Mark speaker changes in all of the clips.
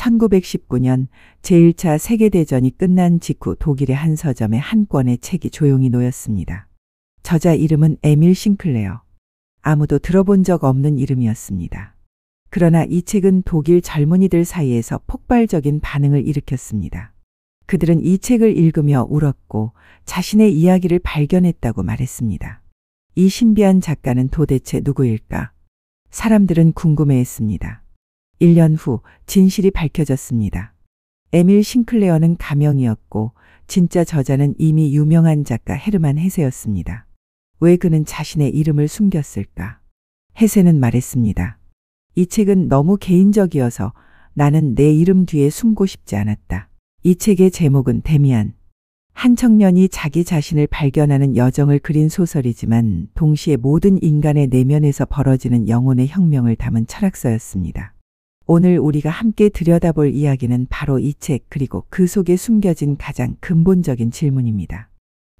Speaker 1: 1919년 제1차 세계대전이 끝난 직후 독일의 한 서점에 한 권의 책이 조용히 놓였습니다. 저자 이름은 에밀 싱클레어. 아무도 들어본 적 없는 이름이었습니다. 그러나 이 책은 독일 젊은이들 사이에서 폭발적인 반응을 일으켰습니다. 그들은 이 책을 읽으며 울었고 자신의 이야기를 발견했다고 말했습니다. 이 신비한 작가는 도대체 누구일까? 사람들은 궁금해했습니다. 1년 후 진실이 밝혀졌습니다. 에밀 싱클레어는 가명이었고 진짜 저자는 이미 유명한 작가 헤르만 헤세였습니다. 왜 그는 자신의 이름을 숨겼을까? 헤세는 말했습니다. 이 책은 너무 개인적이어서 나는 내 이름 뒤에 숨고 싶지 않았다. 이 책의 제목은 데미안. 한 청년이 자기 자신을 발견하는 여정을 그린 소설이지만 동시에 모든 인간의 내면에서 벌어지는 영혼의 혁명을 담은 철학서였습니다. 오늘 우리가 함께 들여다볼 이야기는 바로 이 책 그리고 그 속에 숨겨진 가장 근본적인 질문입니다.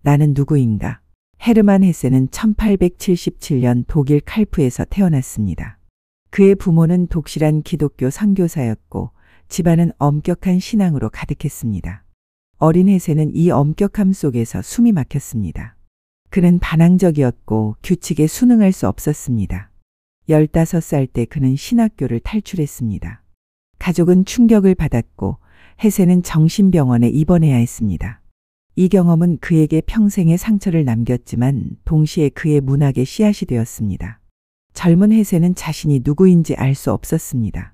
Speaker 1: 나는 누구인가? 헤르만 헤세는 1877년 독일 칼프에서 태어났습니다. 그의 부모는 독실한 기독교 선교사였고 집안은 엄격한 신앙으로 가득했습니다. 어린 헤세는 이 엄격함 속에서 숨이 막혔습니다. 그는 반항적이었고 규칙에 순응할 수 없었습니다. 15살 때 그는 신학교를 탈출했습니다. 가족은 충격을 받았고 헤세는 정신병원에 입원해야 했습니다. 이 경험은 그에게 평생의 상처를 남겼지만 동시에 그의 문학의 씨앗이 되었습니다. 젊은 헤세는 자신이 누구인지 알 수 없었습니다.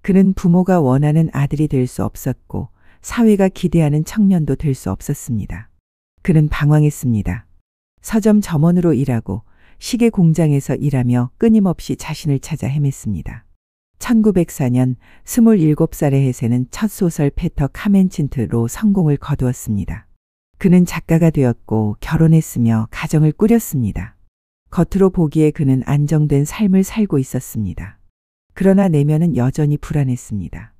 Speaker 1: 그는 부모가 원하는 아들이 될 수 없었고 사회가 기대하는 청년도 될 수 없었습니다. 그는 방황했습니다. 서점 점원으로 일하고 시계 공장에서 일하며 끊임없이 자신을 찾아 헤맸습니다. 1904년 27살의 헤세는 첫 소설 페터 카멘친트로 성공을 거두었습니다. 그는 작가가 되었고 결혼했으며 가정을 꾸렸습니다. 겉으로 보기에 그는 안정된 삶을 살고 있었습니다. 그러나 내면은 여전히 불안했습니다.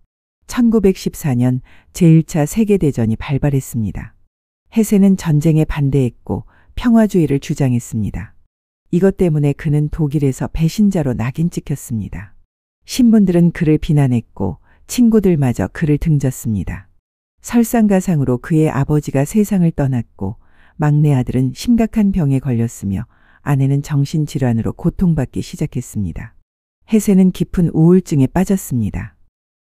Speaker 1: 1914년 제1차 세계대전이 발발했습니다. 헤세는 전쟁에 반대했고 평화주의를 주장했습니다. 이것 때문에 그는 독일에서 배신자로 낙인 찍혔습니다. 신문들은 그를 비난했고 친구들마저 그를 등졌습니다. 설상가상으로 그의 아버지가 세상을 떠났고 막내 아들은 심각한 병에 걸렸으며 아내는 정신질환으로 고통받기 시작했습니다. 헤세는 깊은 우울증에 빠졌습니다.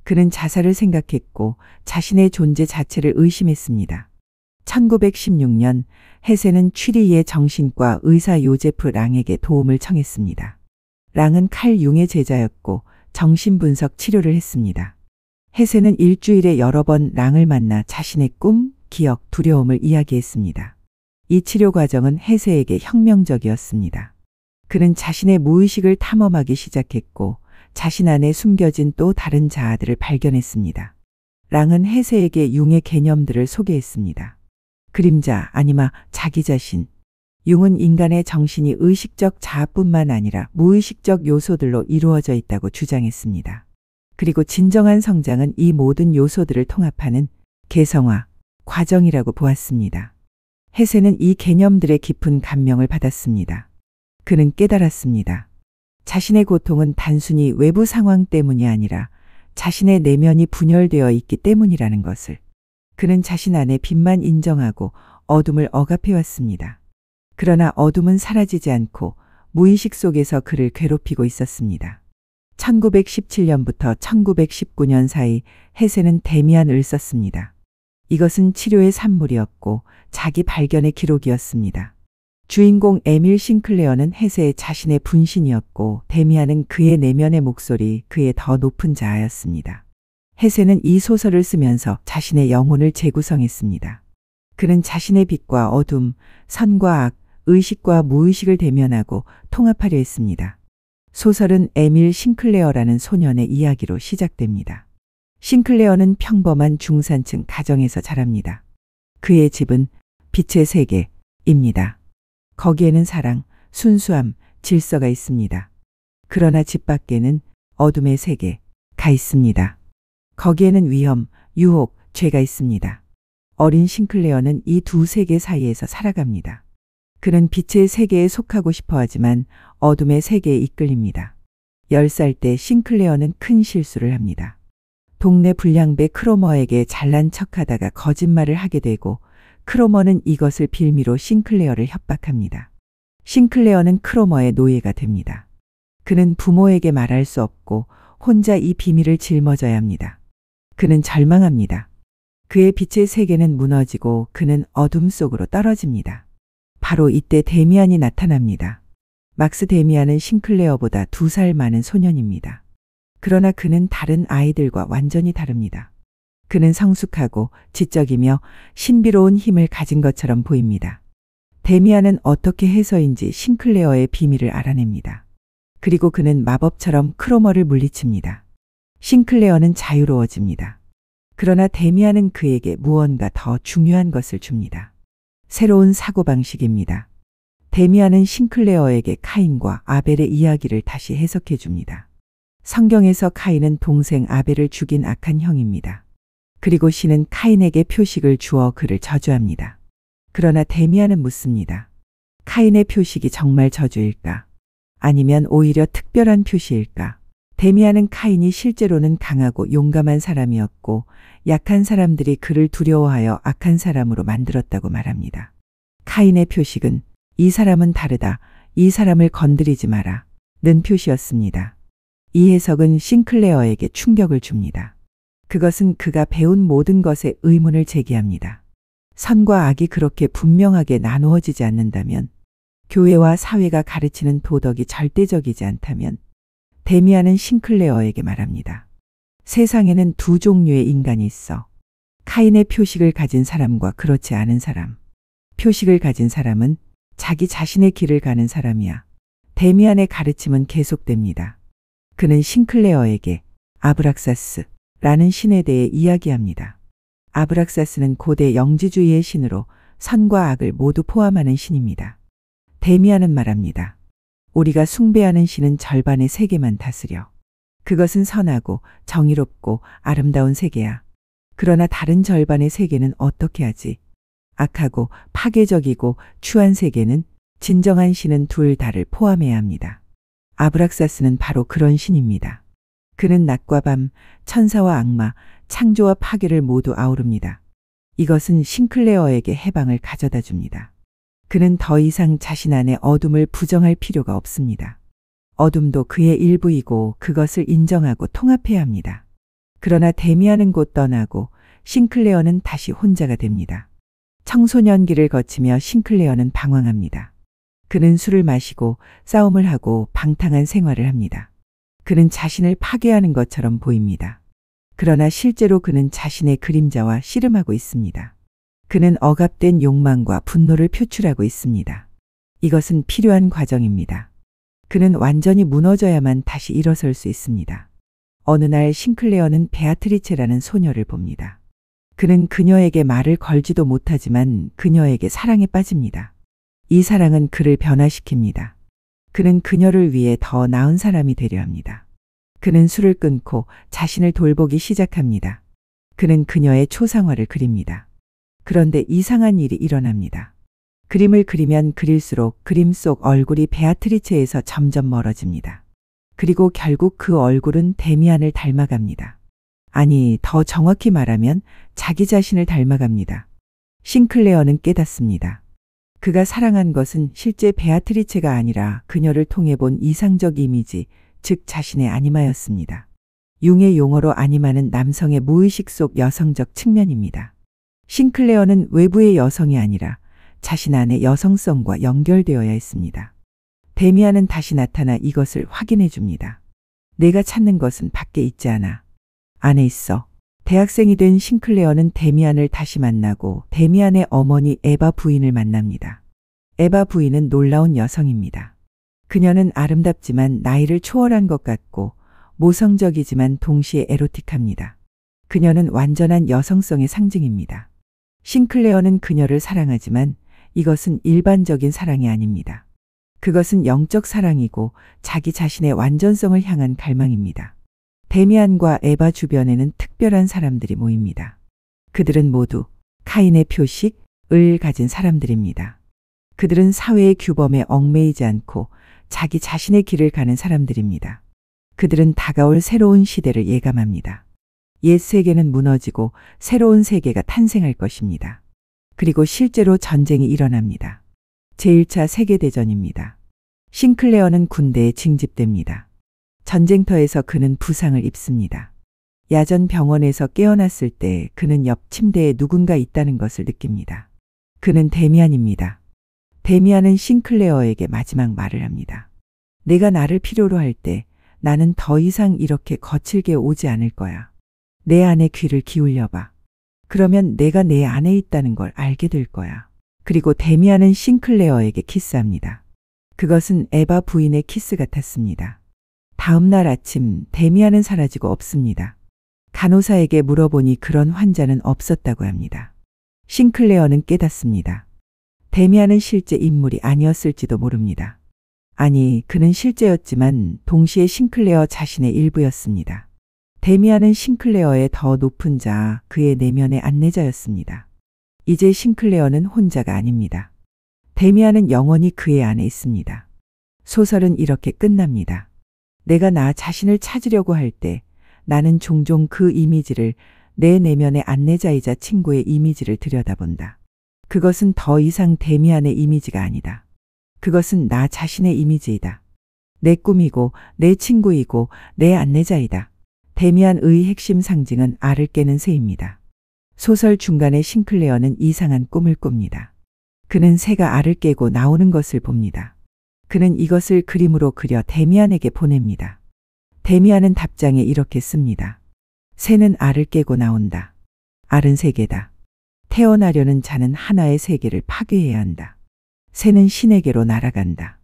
Speaker 1: 그는 자살을 생각했고 자신의 존재 자체를 의심했습니다. 1916년 헤세는 취리히의 정신과 의사 요제프 랑에게 도움을 청했습니다. 랑은 칼 융의 제자였고 정신분석 치료를 했습니다. 헤세는 일주일에 여러 번 랑을 만나 자신의 꿈, 기억, 두려움을 이야기했습니다. 이 치료 과정은 헤세에게 혁명적이었습니다. 그는 자신의 무의식을 탐험하기 시작했고 자신 안에 숨겨진 또 다른 자아들을 발견했습니다. 랑은 헤세에게 융의 개념들을 소개했습니다. 그림자, 아니마, 자기 자신. 융은 인간의 정신이 의식적 자아뿐만 아니라 무의식적 요소들로 이루어져 있다고 주장했습니다. 그리고 진정한 성장은 이 모든 요소들을 통합하는 개성화 과정이라고 보았습니다. 헤세는 이 개념들의 깊은 감명을 받았습니다. 그는 깨달았습니다. 자신의 고통은 단순히 외부 상황 때문이 아니라 자신의 내면이 분열되어 있기 때문이라는 것을. 그는 자신 안의 빛만 인정하고 어둠을 억압해왔습니다. 그러나 어둠은 사라지지 않고 무의식 속에서 그를 괴롭히고 있었습니다. 1917년부터 1919년 사이 헤세는 데미안을 썼습니다. 이것은 치료의 산물이었고 자기 발견의 기록이었습니다. 주인공 에밀 싱클레어는 헤세의 자신의 분신이었고 데미안은 그의 내면의 목소리, 그의 더 높은 자아였습니다. 헤세는 이 소설을 쓰면서 자신의 영혼을 재구성했습니다. 그는 자신의 빛과 어둠, 선과 악, 의식과 무의식을 대면하고 통합하려 했습니다. 소설은 에밀 싱클레어라는 소년의 이야기로 시작됩니다. 싱클레어는 평범한 중산층 가정에서 자랍니다. 그의 집은 빛의 세계입니다. 거기에는 사랑, 순수함, 질서가 있습니다. 그러나 집 밖에는 어둠의 세계가 있습니다. 거기에는 위험, 유혹, 죄가 있습니다. 어린 싱클레어는 이 두 세계 사이에서 살아갑니다. 그는 빛의 세계에 속하고 싶어 하지만 어둠의 세계에 이끌립니다. 10살 때 싱클레어는 큰 실수를 합니다. 동네 불량배 크로머에게 잘난 척하다가 거짓말을 하게 되고 크로머는 이것을 빌미로 싱클레어를 협박합니다. 싱클레어는 크로머의 노예가 됩니다. 그는 부모에게 말할 수 없고 혼자 이 비밀을 짊어져야 합니다. 그는 절망합니다. 그의 빛의 세계는 무너지고 그는 어둠 속으로 떨어집니다. 바로 이때 데미안이 나타납니다. 막스 데미안은 싱클레어보다 2살 많은 소년입니다. 그러나 그는 다른 아이들과 완전히 다릅니다. 그는 성숙하고 지적이며 신비로운 힘을 가진 것처럼 보입니다. 데미안은 어떻게 해서인지 싱클레어의 비밀을 알아냅니다. 그리고 그는 마법처럼 크로머를 물리칩니다. 싱클레어는 자유로워집니다. 그러나 데미안은 그에게 무언가 더 중요한 것을 줍니다. 새로운 사고방식입니다. 데미안은 싱클레어에게 카인과 아벨의 이야기를 다시 해석해 줍니다. 성경에서 카인은 동생 아벨을 죽인 악한 형입니다. 그리고 신은 카인에게 표식을 주어 그를 저주합니다. 그러나 데미안은 묻습니다. 카인의 표식이 정말 저주일까? 아니면 오히려 특별한 표시일까? 데미안은 카인이 실제로는 강하고 용감한 사람이었고 약한 사람들이 그를 두려워하여 악한 사람으로 만들었다고 말합니다. 카인의 표식은 이 사람은 다르다. 이 사람을 건드리지 마라. 는 표시였습니다. 이 해석은 싱클레어에게 충격을 줍니다. 그것은 그가 배운 모든 것에 의문을 제기합니다. 선과 악이 그렇게 분명하게 나누어지지 않는다면, 교회와 사회가 가르치는 도덕이 절대적이지 않다면, 데미안은 싱클레어에게 말합니다. 세상에는 2 종류의 인간이 있어. 카인의 표식을 가진 사람과 그렇지 않은 사람. 표식을 가진 사람은 자기 자신의 길을 가는 사람이야. 데미안의 가르침은 계속됩니다. 그는 싱클레어에게 아브락사스라는 신에 대해 이야기합니다. 아브락사스는 고대 영지주의의 신으로 선과 악을 모두 포함하는 신입니다. 데미안은 말합니다. 우리가 숭배하는 신은 절반의 세계만 다스려. 그것은 선하고 정의롭고 아름다운 세계야. 그러나 다른 절반의 세계는 어떻게 하지? 악하고 파괴적이고 추한 세계는 진정한 신은 2 다를 포함해야 합니다. 아브락사스는 바로 그런 신입니다. 그는 낮과 밤, 천사와 악마, 창조와 파괴를 모두 아우릅니다. 이것은 싱클레어에게 해방을 가져다 줍니다. 그는 더 이상 자신 안의 어둠을 부정할 필요가 없습니다. 어둠도 그의 일부이고 그것을 인정하고 통합해야 합니다. 그러나 데미안은 곧 떠나고 싱클레어는 다시 혼자가 됩니다. 청소년기를 거치며 싱클레어는 방황합니다. 그는 술을 마시고 싸움을 하고 방탕한 생활을 합니다. 그는 자신을 파괴하는 것처럼 보입니다. 그러나 실제로 그는 자신의 그림자와 씨름하고 있습니다. 그는 억압된 욕망과 분노를 표출하고 있습니다. 이것은 필요한 과정입니다. 그는 완전히 무너져야만 다시 일어설 수 있습니다. 어느 날 싱클레어는 베아트리체라는 소녀를 봅니다. 그는 그녀에게 말을 걸지도 못하지만 그녀에게 사랑에 빠집니다. 이 사랑은 그를 변화시킵니다. 그는 그녀를 위해 더 나은 사람이 되려 합니다. 그는 술을 끊고 자신을 돌보기 시작합니다. 그는 그녀의 초상화를 그립니다. 그런데 이상한 일이 일어납니다. 그림을 그리면 그릴수록 그림 속 얼굴이 베아트리체에서 점점 멀어집니다. 그리고 결국 그 얼굴은 데미안을 닮아갑니다. 아니, 더 정확히 말하면 자기 자신을 닮아갑니다. 싱클레어는 깨닫습니다. 그가 사랑한 것은 실제 베아트리체가 아니라 그녀를 통해 본 이상적 이미지, 즉 자신의 아니마였습니다. 융의 용어로 아니마는 남성의 무의식 속 여성적 측면입니다. 싱클레어는 외부의 여성이 아니라 자신 안의 여성성과 연결되어야 했습니다. 데미안은 다시 나타나 이것을 확인해 줍니다. 내가 찾는 것은 밖에 있지 않아. 안에 있어. 대학생이 된 싱클레어는 데미안을 다시 만나고 데미안의 어머니 에바 부인을 만납니다. 에바 부인은 놀라운 여성입니다. 그녀는 아름답지만 나이를 초월한 것 같고 모성적이지만 동시에 에로틱합니다. 그녀는 완전한 여성성의 상징입니다. 싱클레어는 그녀를 사랑하지만 이것은 일반적인 사랑이 아닙니다. 그것은 영적 사랑이고 자기 자신의 완전성을 향한 갈망입니다. 데미안과 에바 주변에는 특별한 사람들이 모입니다. 그들은 모두 카인의 표식을 가진 사람들입니다. 그들은 사회의 규범에 얽매이지 않고 자기 자신의 길을 가는 사람들입니다. 그들은 다가올 새로운 시대를 예감합니다. 옛 세계는 무너지고 새로운 세계가 탄생할 것입니다. 그리고 실제로 전쟁이 일어납니다. 제1차 세계대전입니다. 싱클레어는 군대에 징집됩니다. 전쟁터에서 그는 부상을 입습니다. 야전 병원에서 깨어났을 때 그는 옆 침대에 누군가 있다는 것을 느낍니다. 그는 데미안입니다. 데미안은 싱클레어에게 마지막 말을 합니다. 내가 나를 필요로 할 때 나는 더 이상 이렇게 거칠게 오지 않을 거야. 내 안에 귀를 기울여봐. 그러면 내가 내 안에 있다는 걸 알게 될 거야. 그리고 데미안은 싱클레어에게 키스합니다. 그것은 에바 부인의 키스 같았습니다. 다음 날 아침 데미안은 사라지고 없습니다. 간호사에게 물어보니 그런 환자는 없었다고 합니다. 싱클레어는 깨닫습니다. 데미안은 실제 인물이 아니었을지도 모릅니다. 아니, 그는 실제였지만 동시에 싱클레어 자신의 일부였습니다. 데미안은 싱클레어의 더 높은 자, 그의 내면의 안내자였습니다. 이제 싱클레어는 혼자가 아닙니다. 데미안은 영원히 그의 안에 있습니다. 소설은 이렇게 끝납니다. 내가 나 자신을 찾으려고 할 때 나는 종종 그 이미지를, 내 내면의 안내자이자 친구의 이미지를 들여다본다. 그것은 더 이상 데미안의 이미지가 아니다. 그것은 나 자신의 이미지이다. 내 꿈이고 내 친구이고 내 안내자이다. 데미안의 핵심 상징은 알을 깨는 새입니다. 소설 중간에 싱클레어는 이상한 꿈을 꿉니다. 그는 새가 알을 깨고 나오는 것을 봅니다. 그는 이것을 그림으로 그려 데미안에게 보냅니다. 데미안은 답장에 이렇게 씁니다. 새는 알을 깨고 나온다. 알은 세계다. 태어나려는 자는 하나의 세계를 파괴해야 한다. 새는 신에게로 날아간다.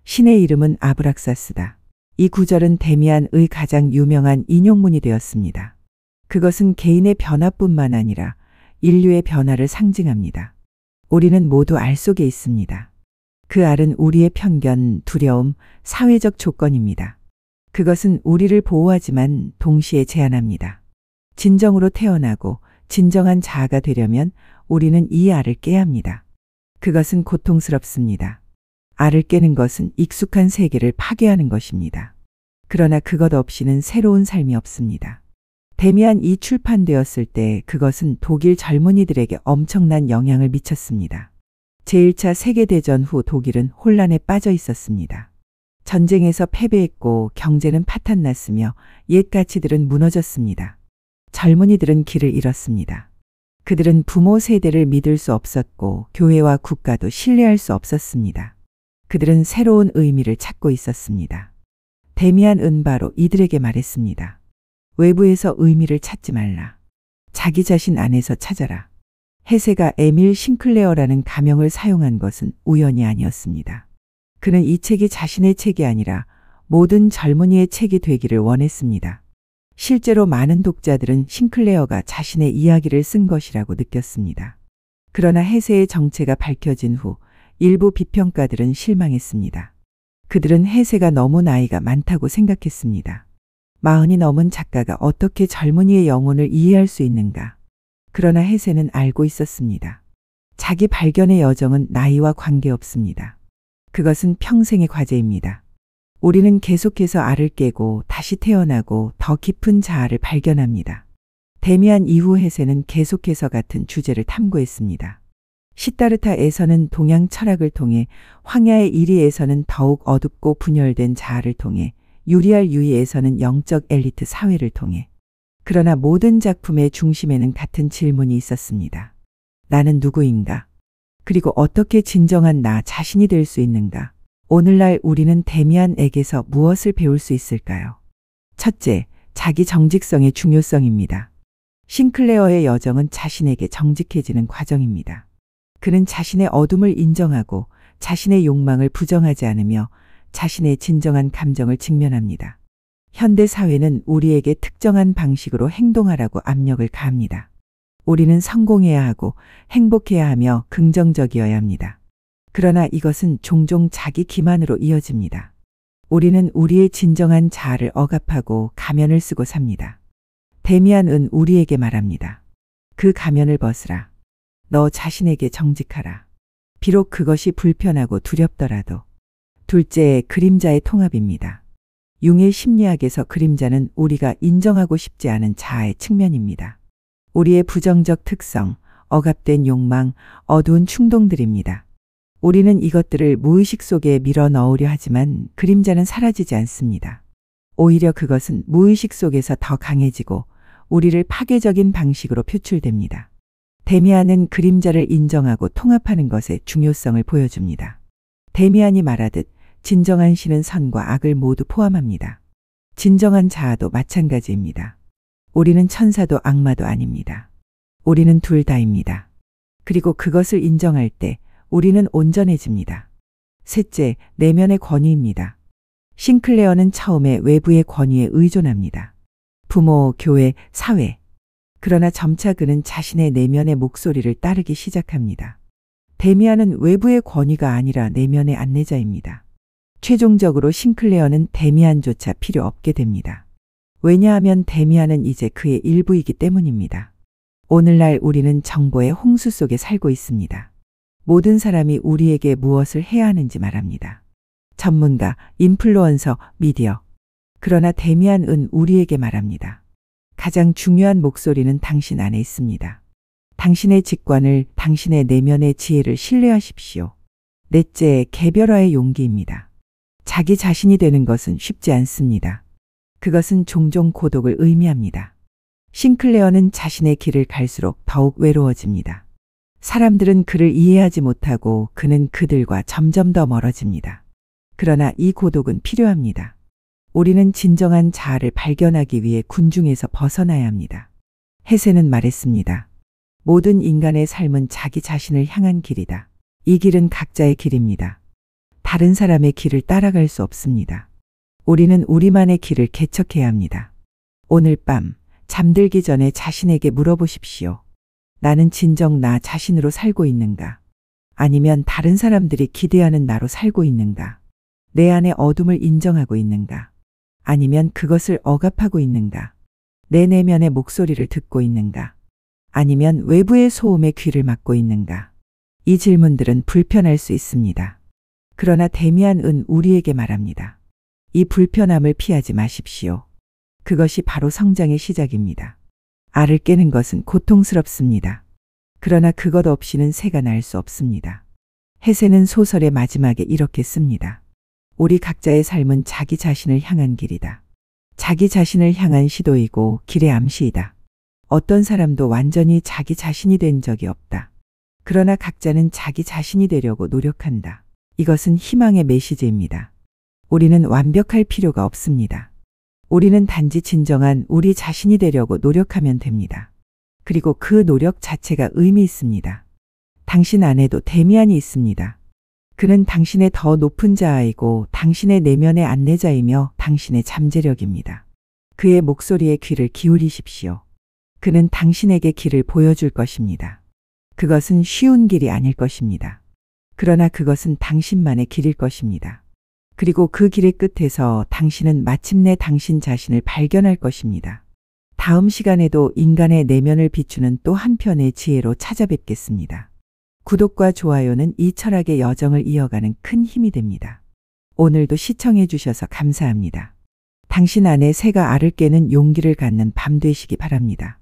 Speaker 1: 신의 이름은 아브락사스다. 이 구절은 데미안의 가장 유명한 인용문이 되었습니다. 그것은 개인의 변화뿐만 아니라 인류의 변화를 상징합니다. 우리는 모두 알 속에 있습니다. 그 알은 우리의 편견, 두려움, 사회적 조건입니다. 그것은 우리를 보호하지만 동시에 제한합니다. 진정으로 태어나고 진정한 자아가 되려면 우리는 이 알을 깨야 합니다. 그것은 고통스럽습니다. 알을 깨는 것은 익숙한 세계를 파괴하는 것입니다. 그러나 그것 없이는 새로운 삶이 없습니다. 데미안이 출판되었을 때 그것은 독일 젊은이들에게 엄청난 영향을 미쳤습니다. 제1차 세계대전 후 독일은 혼란에 빠져 있었습니다. 전쟁에서 패배했고 경제는 파탄났으며 옛 가치들은 무너졌습니다. 젊은이들은 길을 잃었습니다. 그들은 부모 세대를 믿을 수 없었고 교회와 국가도 신뢰할 수 없었습니다. 그들은 새로운 의미를 찾고 있었습니다. 데미안은 바로 이들에게 말했습니다. 외부에서 의미를 찾지 말라. 자기 자신 안에서 찾아라. 헤세가 에밀 싱클레어라는 가명을 사용한 것은 우연이 아니었습니다. 그는 이 책이 자신의 책이 아니라 모든 젊은이의 책이 되기를 원했습니다. 실제로 많은 독자들은 싱클레어가 자신의 이야기를 쓴 것이라고 느꼈습니다. 그러나 헤세의 정체가 밝혀진 후 일부 비평가들은 실망했습니다. 그들은 헤세가 너무 나이가 많다고 생각했습니다. 40이 넘은 작가가 어떻게 젊은이의 영혼을 이해할 수 있는가? 그러나 헤세는 알고 있었습니다. 자기 발견의 여정은 나이와 관계없습니다. 그것은 평생의 과제입니다. 우리는 계속해서 알을 깨고 다시 태어나고 더 깊은 자아를 발견합니다. 데미안 이후 헤세는 계속해서 같은 주제를 탐구했습니다. 시타르타에서는 동양 철학을 통해, 황야의 이리에서는 더욱 어둡고 분열된 자아를 통해, 유리알 유이에서는 영적 엘리트 사회를 통해. 그러나 모든 작품의 중심에는 같은 질문이 있었습니다. 나는 누구인가? 그리고 어떻게 진정한 나 자신이 될 수 있는가? 오늘날 우리는 데미안에게서 무엇을 배울 수 있을까요? 첫째, 자기 정직성의 중요성입니다. 싱클레어의 여정은 자신에게 정직해지는 과정입니다. 그는 자신의 어둠을 인정하고 자신의 욕망을 부정하지 않으며 자신의 진정한 감정을 직면합니다. 현대 사회는 우리에게 특정한 방식으로 행동하라고 압력을 가합니다. 우리는 성공해야 하고 행복해야 하며 긍정적이어야 합니다. 그러나 이것은 종종 자기 기만으로 이어집니다. 우리는 우리의 진정한 자아를 억압하고 가면을 쓰고 삽니다. 데미안은 우리에게 말합니다. 그 가면을 벗으라. 너 자신에게 정직하라. 비록 그것이 불편하고 두렵더라도. 둘째, 그림자의 통합입니다. 융의 심리학에서 그림자는 우리가 인정하고 싶지 않은 자아의 측면입니다. 우리의 부정적 특성, 억압된 욕망, 어두운 충동들입니다. 우리는 이것들을 무의식 속에 밀어 넣으려 하지만 그림자는 사라지지 않습니다. 오히려 그것은 무의식 속에서 더 강해지고 우리를 파괴적인 방식으로 표출됩니다. 데미안은 그림자를 인정하고 통합하는 것의 중요성을 보여줍니다. 데미안이 말하듯 진정한 신은 선과 악을 모두 포함합니다. 진정한 자아도 마찬가지입니다. 우리는 천사도 악마도 아닙니다. 우리는 둘 다입니다. 그리고 그것을 인정할 때 우리는 온전해집니다. 셋째, 내면의 권위입니다. 싱클레어는 처음에 외부의 권위에 의존합니다. 부모, 교회, 사회. 그러나 점차 그는 자신의 내면의 목소리를 따르기 시작합니다. 데미안은 외부의 권위가 아니라 내면의 안내자입니다. 최종적으로 싱클레어는 데미안조차 필요 없게 됩니다. 왜냐하면 데미안은 이제 그의 일부이기 때문입니다. 오늘날 우리는 정보의 홍수 속에 살고 있습니다. 모든 사람이 우리에게 무엇을 해야 하는지 말합니다. 전문가, 인플루언서, 미디어. 그러나 데미안은 우리에게 말합니다. 가장 중요한 목소리는 당신 안에 있습니다. 당신의 직관을, 당신의 내면의 지혜를 신뢰하십시오. 넷째, 개별화의 용기입니다. 자기 자신이 되는 것은 쉽지 않습니다. 그것은 종종 고독을 의미합니다. 싱클레어는 자신의 길을 갈수록 더욱 외로워집니다. 사람들은 그를 이해하지 못하고 그는 그들과 점점 더 멀어집니다. 그러나 이 고독은 필요합니다. 우리는 진정한 자아를 발견하기 위해 군중에서 벗어나야 합니다. 헤세는 말했습니다. 모든 인간의 삶은 자기 자신을 향한 길이다. 이 길은 각자의 길입니다. 다른 사람의 길을 따라갈 수 없습니다. 우리는 우리만의 길을 개척해야 합니다. 오늘 밤 잠들기 전에 자신에게 물어보십시오. 나는 진정 나 자신으로 살고 있는가? 아니면 다른 사람들이 기대하는 나로 살고 있는가? 내 안의 어둠을 인정하고 있는가? 아니면 그것을 억압하고 있는가? 내 내면의 목소리를 듣고 있는가? 아니면 외부의 소음에 귀를 막고 있는가? 이 질문들은 불편할 수 있습니다. 그러나 데미안은 우리에게 말합니다. 이 불편함을 피하지 마십시오. 그것이 바로 성장의 시작입니다. 알을 깨는 것은 고통스럽습니다. 그러나 그것 없이는 새가 날 수 없습니다. 헤세는 소설의 마지막에 이렇게 씁니다. 우리 각자의 삶은 자기 자신을 향한 길이다. 자기 자신을 향한 시도이고 길의 암시이다. 어떤 사람도 완전히 자기 자신이 된 적이 없다. 그러나 각자는 자기 자신이 되려고 노력한다. 이것은 희망의 메시지입니다. 우리는 완벽할 필요가 없습니다. 우리는 단지 진정한 우리 자신이 되려고 노력하면 됩니다. 그리고 그 노력 자체가 의미 있습니다. 당신 안에도 데미안이 있습니다. 그는 당신의 더 높은 자아이고 당신의 내면의 안내자이며 당신의 잠재력입니다. 그의 목소리에 귀를 기울이십시오. 그는 당신에게 길을 보여줄 것입니다. 그것은 쉬운 길이 아닐 것입니다. 그러나 그것은 당신만의 길일 것입니다. 그리고 그 길의 끝에서 당신은 마침내 당신 자신을 발견할 것입니다. 다음 시간에도 인간의 내면을 비추는 또 한편의 지혜로 찾아뵙겠습니다. 구독과 좋아요는 이 철학의 여정을 이어가는 큰 힘이 됩니다. 오늘도 시청해 주셔서 감사합니다. 당신 안에 새가 알을 깨는 용기를 갖는 밤 되시기 바랍니다.